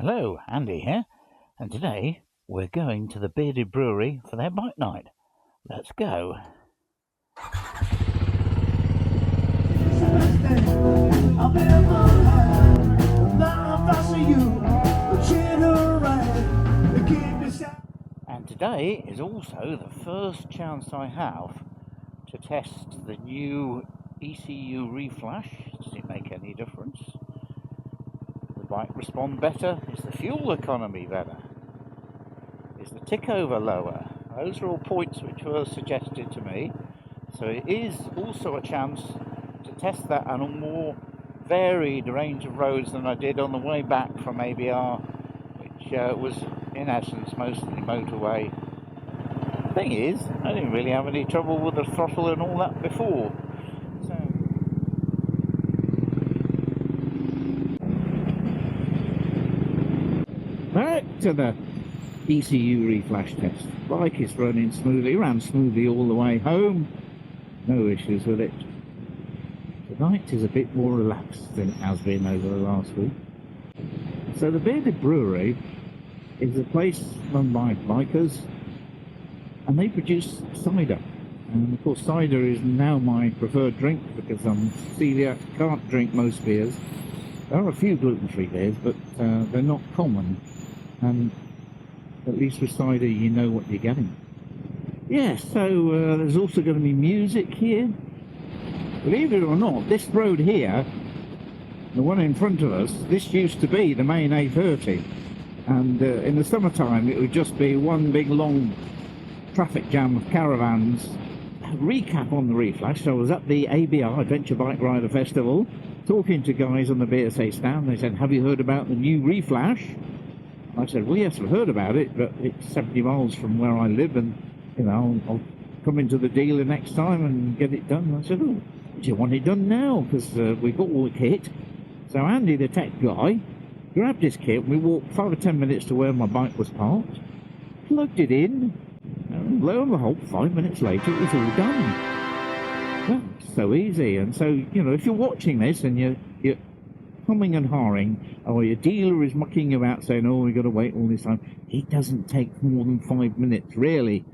Hello, Andy here, and today we're going to the Bearded Brewery for their bike night. Let's go. And today is also the first chance I have to test the new ECU RE-Flash. Does it make any difference? The bike respond better? Is the fuel economy better? Is the tick over lower? Those are all points which were suggested to me. So it is also a chance to test that on a more varied range of roads than I did on the way back from ABR, which was in essence mostly motorway. The thing is, I didn't really have any trouble with the throttle and all that before. Back to the ECU RE-Flash test. Bike is running smoothly, ran smoothly all the way home. No issues with it. Tonight is a bit more relaxed than it has been over the last week. So the Bearded Brewery is a place run by bikers, and they produce cider. And of course cider is now my preferred drink because I'm celiac, can't drink most beers. There are a few gluten-free beers, but they're not common. And at least with cider you know what you're getting. Yes, so there's also going to be music here. Believe it or not, this road here, the one in front of us, this used to be the main A30, and in the summertime it would just be one big long traffic jam of caravans. Recap on the RE-Flash. So I was at the ABR Adventure Bike Rider Festival talking to guys on the BSA stand. They said, have you heard about the new RE-Flash? I said, well, yes, I've heard about it, but it's 70 miles from where I live, and you know, I'll come into the dealer next time and get it done. And I said, oh, do you want it done now? Because we've got all the kit. So Andy, the tech guy, grabbed his kit, and we walked 5 or 10 minutes to where my bike was parked, plugged it in, and lo and behold, 5 minutes later, it was all done. Well, so easy. And so, you know, if you're watching this and you're humming and hawing, or your dealer is mucking you out saying, oh, we've got to wait all this time, it doesn't take more than 5 minutes, really.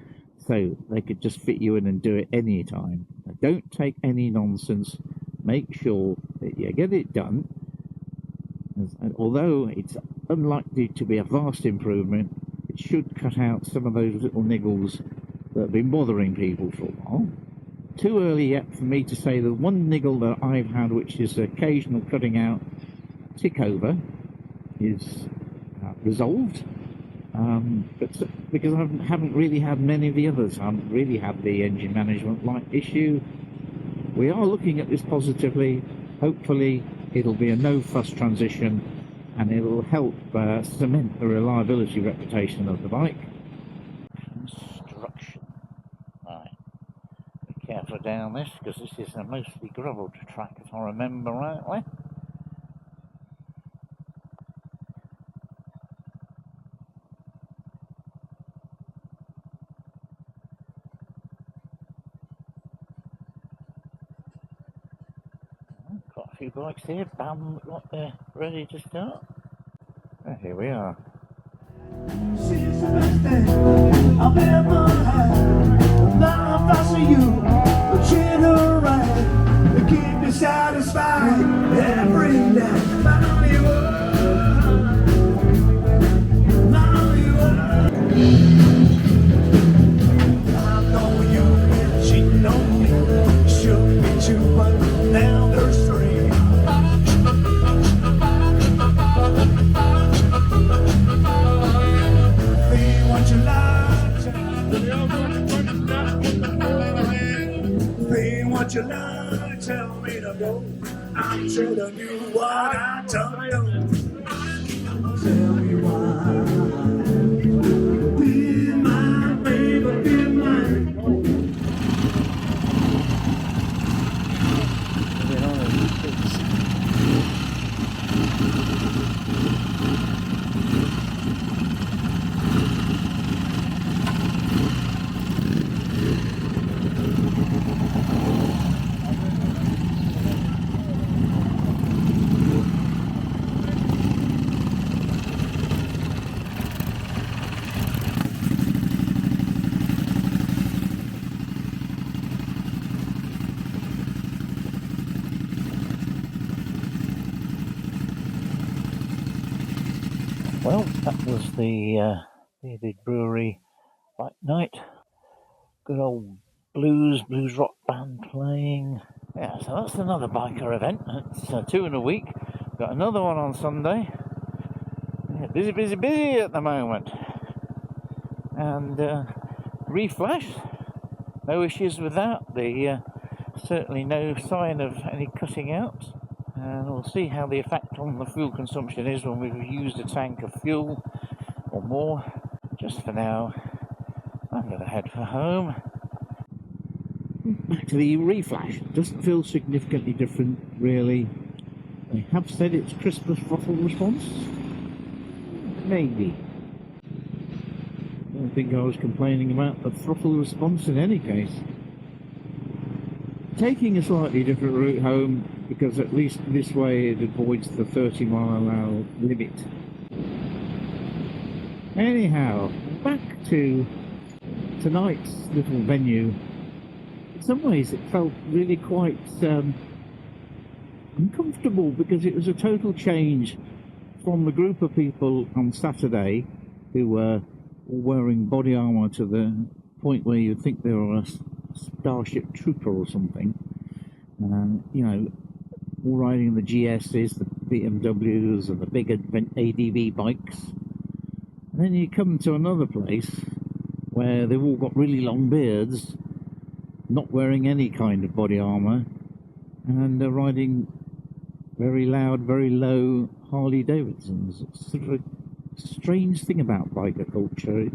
So they could just fit you in and do it any time. Don't take any nonsense. Make sure that you get it done. And although it's unlikely to be a vast improvement, it should cut out some of those little niggles that have been bothering people for a while. Too early yet for me to say the one niggle that I've had, which is occasional cutting out tick over, is resolved. But because I haven't really had many of the others, I haven't really had the engine management light issue. We are looking at this positively. Hopefully it'll be a no-fuss transition, and it'll help cement the reliability reputation of the bike. Construction. Right. Be careful down this, because this is a mostly gravelled track, if I remember rightly. Got a few bikes here, bam, look, they're ready to start. And here we are. She's the best thing I've ever had. Now I see you, but treat her right, to keep me satisfied every night. Now you are, now you are. I know you've been cheating on me, should be two, but now there's three. What you like, tell me to go. I'm telling you what I tell you. Tell me why. Be my baby, be mine. Well, that was the Bearded Brewery bike night. Good old blues rock band playing. Yeah, so that's another biker event. It's 2 in a week. Got another one on Sunday. Yeah, busy at the moment. And re-flash, no issues with that. Certainly no sign of any cutting out. And we'll see how the effect on the fuel consumption is when we've used a tank of fuel or more. Just for now, I'm going to head for home. Back to the re-flash. Doesn't feel significantly different, really. They have said it's crisper throttle response. Maybe. I don't think I was complaining about the throttle response in any case. Taking a slightly different route home, because at least this way it avoids the 30-mile-an-hour limit. Anyhow, back to tonight's little venue. In some ways it felt really quite uncomfortable, because it was a total change from the group of people on Saturday who were all wearing body armour to the point where you'd think they were a Starship Trooper or something. You know, all riding the GSs, the BMWs and the big ADV bikes. And then you come to another place where they've all got really long beards, not wearing any kind of body armour, and they're riding very loud, very low Harley Davidsons. It's sort of a strange thing about biker culture. It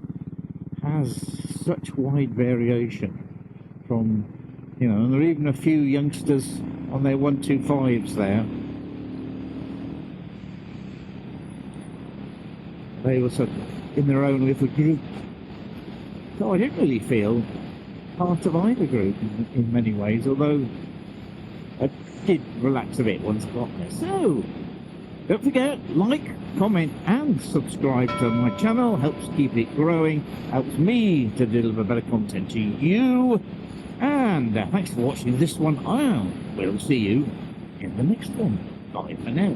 has such wide variation from, you know, and there are even a few youngsters on their 125s there. They were sort of in their own little group. So I didn't really feel part of either group in many ways, although I did relax a bit once I got there. So, don't forget, like, comment and subscribe to my channel. Helps keep it growing, helps me to deliver better content to you. And thanks for watching this one. I will see you in the next one. Bye for now.